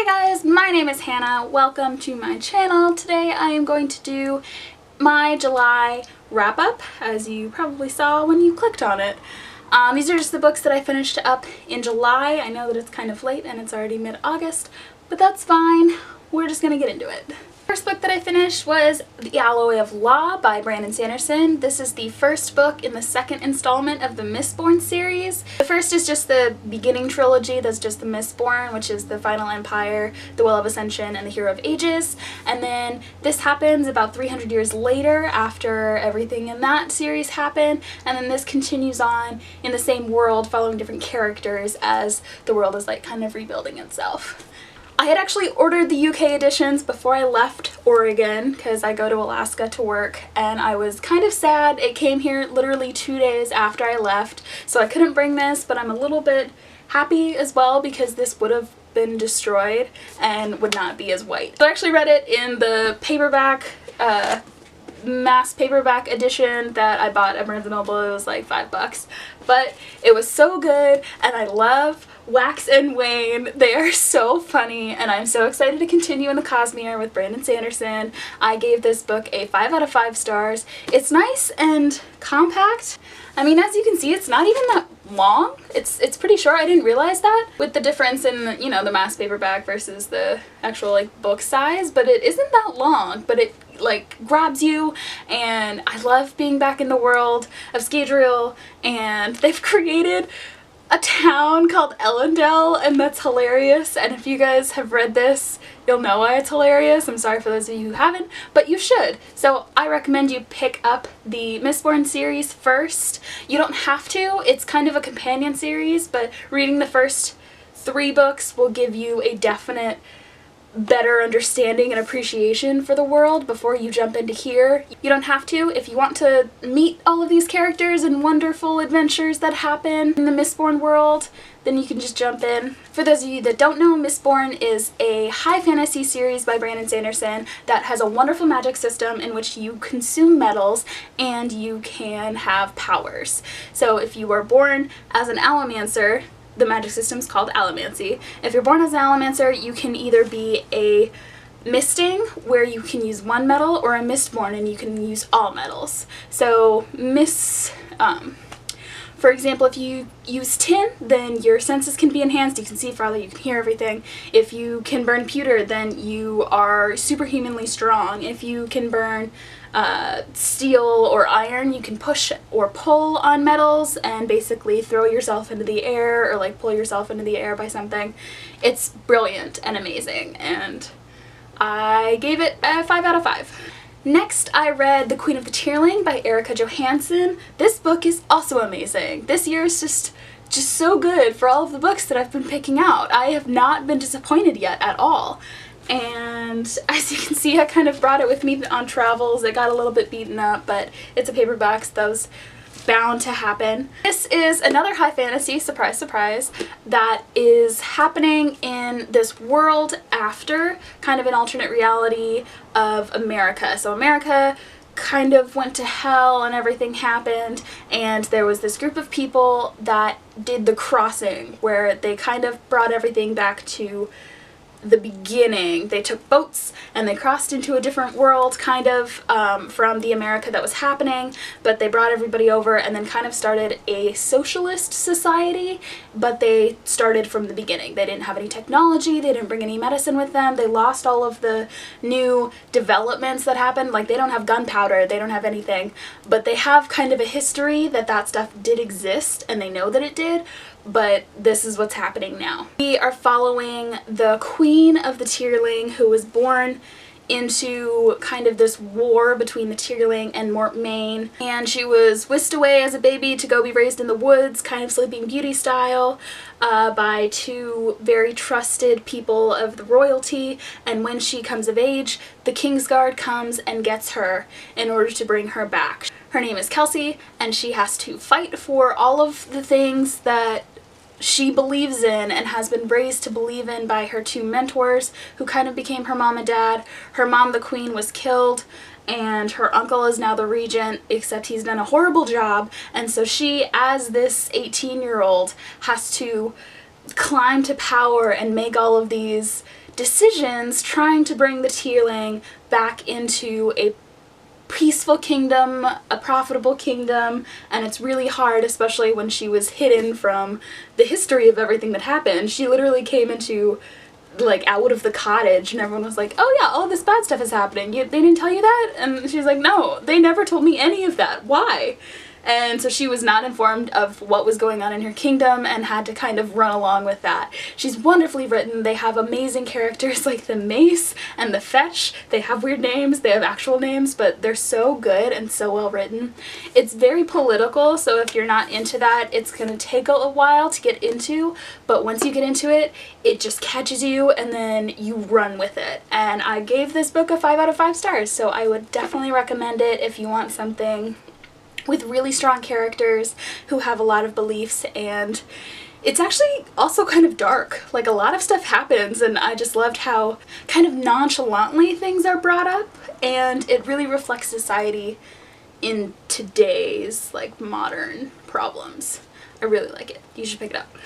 Hey guys, my name is Hannah. Welcome to my channel. Today I am going to do my July wrap-up, as you probably saw when you clicked on it. These are just the books that I finished up in July. I know that it's kind of late and it's already mid-August, but that's fine. We're just gonna get into it. First book that I finished was The Alloy of Law by Brandon Sanderson. This is the first book in the second installment of the Mistborn series. The first is just the beginning trilogy, that's just the Mistborn, which is the Final Empire, the Well of Ascension, and the Hero of Ages. And then this happens about 300 years later after everything in that series happened. And then this continues on in the same world, following different characters as the world is like kind of rebuilding itself. I had actually ordered the UK editions before I left Oregon because I go to Alaska to work, and I was kind of sad. It came here literally 2 days after I left, so I couldn't bring this, but I'm a little bit happy as well because this would have been destroyed and would not be as white. So I actually read it in the paperback, mass paperback edition that I bought at Barnes & Noble. It was like $5, but it was so good, and I love Wax and Wayne. They are so funny, and I'm so excited to continue in the Cosmere with Brandon Sanderson. I gave this book a 5 out of 5 stars. It's nice and compact. I mean, as you can see, it's not even that long. It's pretty short. I didn't realize that with the difference in, you know, the mass paperback versus the actual like book size, but it isn't that long, but it like grabs you, and I love being back in the world of Scadrial, and they've created a town called Ellendale, and that's hilarious. And if you guys have read this, you'll know why it's hilarious. I'm sorry for those of you who haven't, but you should. So I recommend you pick up the Mistborn series first. You don't have to. It's kind of a companion series, but reading the first 3 books will give you a definite better understanding and appreciation for the world before you jump into here. You don't have to. If you want to meet all of these characters and wonderful adventures that happen in the Mistborn world, then you can just jump in. For those of you that don't know, Mistborn is a high fantasy series by Brandon Sanderson that has a wonderful magic system in which you consume metals and you can have powers. So if you were born as an allomancer, the magic system is called allomancy. If you're born as an allomancer, you can either be a misting, where you can use 1 metal, or a mistborn, and you can use all metals. So for example, if you use tin, then your senses can be enhanced. You can see farther, you can hear everything. If you can burn pewter, then you are superhumanly strong. If you can burn steel or iron, you can push or pull on metals and basically throw yourself into the air, or like pull yourself into the air by something. It's brilliant and amazing, and I gave it a 5 out of 5. Next, I read The Queen of the Tearling by Erica Johansson. This book is also amazing. This year is just so good for all of the books that I've been picking out. I have not been disappointed yet at all. And as you can see, I kind of brought it with me on travels. It got a little bit beaten up, but it's a paperback, so that was bound to happen. This is another high fantasy, surprise surprise, that is happening in this world after, kind of an alternate reality of America. So America kind of went to hell and everything happened, and there was this group of people that did the crossing, where they kind of brought everything back to the beginning. They took boats and they crossed into a different world, kind of from the America that was happening, but they brought everybody over and then kind of started a socialist society, but they started from the beginning. They didn't have any technology, they didn't bring any medicine with them, they lost all of the new developments that happened. Like, they don't have gunpowder, they don't have anything, but they have kind of a history that stuff did exist, and they know that it did. But this is what's happening now. We are following the Queen of the Tearling, who was born into kind of this war between the Tearling and Mortmain, and she was whisked away as a baby to go be raised in the woods, kind of Sleeping Beauty style, by 2 very trusted people of the royalty. And when she comes of age, the Kingsguard comes and gets her in order to bring her back. Her name is Kelsey, and she has to fight for all of the things that she believes in and has been raised to believe in by her 2 mentors, who kind of became her mom and dad. Her mom, the queen, was killed, and her uncle is now the regent, except he's done a horrible job, and so she, as this 18-year-old, has to climb to power and make all of these decisions trying to bring the Tearling back into a peaceful kingdom, a profitable kingdom, and it's really hard, especially when she was hidden from the history of everything that happened. She literally came into, like, out of the cottage and everyone was like, oh yeah, all this bad stuff is happening. They didn't tell you that? And she's like, no, they never told me any of that. Why? And so she was not informed of what was going on in her kingdom and had to kind of run along with that. She's wonderfully written. They have amazing characters like the Mace and the Fetch. They have weird names, they have actual names, but they're so good and so well written. It's very political, so if you're not into that, it's gonna take a while to get into, but once you get into it, it just catches you and then you run with it. And I gave this book a 5 out of 5 stars, so I would definitely recommend it if you want something with really strong characters who have a lot of beliefs, and it's actually also kind of dark. Like, a lot of stuff happens and I just loved how kind of nonchalantly things are brought up, and it really reflects society in today's, like, modern problems. I really like it. You should pick it up.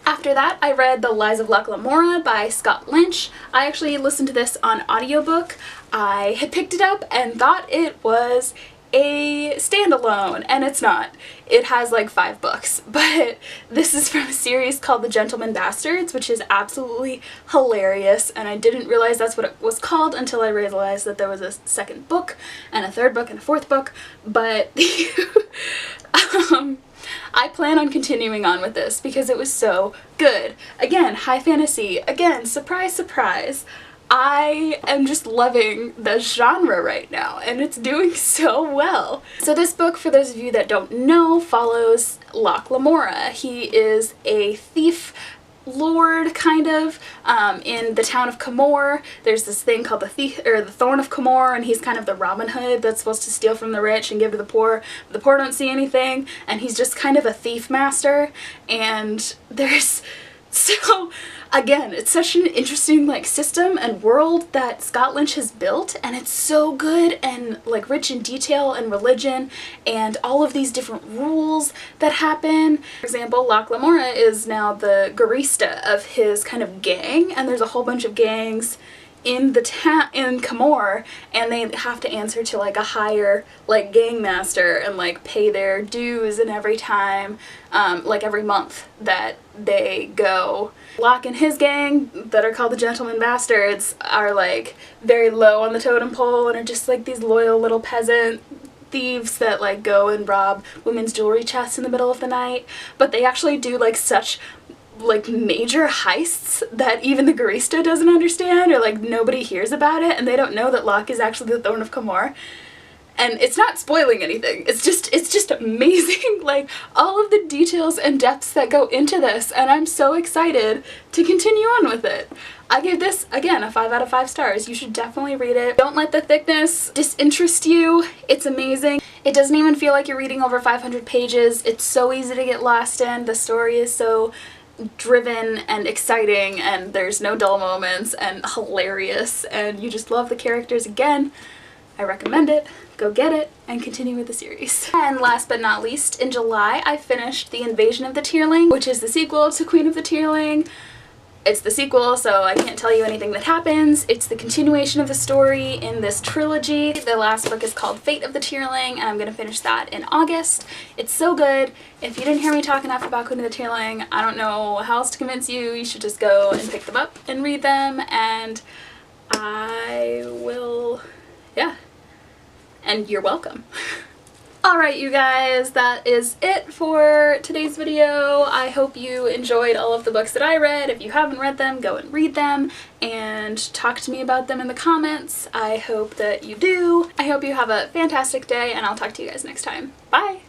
After that, I read The Lies of Locke Lamora by Scott Lynch. I actually listened to this on audiobook. I had picked it up and thought it was a standalone, and it's not. It has like 5 books, but this is from a series called The Gentleman Bastards, which is absolutely hilarious, and I didn't realize that's what it was called until I realized that there was a second book and a third book and a fourth book, but I plan on continuing on with this because it was so good. Again, high fantasy. Again, surprise, surprise. I am just loving the genre right now, and it's doing so well. So this book, for those of you that don't know, follows Locke Lamora. He is a thief lord, kind of, in the town of Camor. There's this thing called the Thorn of Camor, and he's kind of the Robin Hood that's supposed to steal from the rich and give to the poor. But the poor don't see anything, and he's just kind of a thief master. And there's so, again, it's such an interesting, like, system and world that Scott Lynch has built, and it's so good and, like, rich in detail and religion and all of these different rules that happen. For example, Locke Lamora is now the garista of his kind of gang, and there's a whole bunch of gangs in the town in Camor, and they have to answer to like a higher like gang master and like pay their dues, and every time like every month that they go. Locke and his gang, that are called the Gentleman Bastards, are like very low on the totem pole and are just like these loyal little peasant thieves that like go and rob women's jewelry chests in the middle of the night, but they actually do like such like major heists that even the garista doesn't understand, or like nobody hears about it, and they don't know that Locke is actually the Thorn of Camor. And it's not spoiling anything, it's just amazing, like all of the details and depths that go into this, and I'm so excited to continue on with it. I gave this, again, a 5 out of 5 stars. You should definitely read it. Don't let the thickness disinterest you. It's amazing. It doesn't even feel like you're reading over 500 pages. It's so easy to get lost in. The story is so driven and exciting, and there's no dull moments, and hilarious, and you just love the characters. Again, I recommend it. Go get it and continue with the series. And last but not least, in July I finished The Invasion of the Tearling, which is the sequel to Queen of the Tearling. It's the sequel, so I can't tell you anything that happens. It's the continuation of the story in this trilogy. The last book is called Fate of the Tearling, and I'm gonna finish that in August. It's so good. If you didn't hear me talk enough about Queen of the Tearling, I don't know how else to convince you. You should just go and pick them up and read them, and I will, yeah. And you're welcome. Alright, you guys, that is it for today's video. I hope you enjoyed all of the books that I read. If you haven't read them, go and read them and talk to me about them in the comments. I hope that you do. I hope you have a fantastic day, and I'll talk to you guys next time. Bye!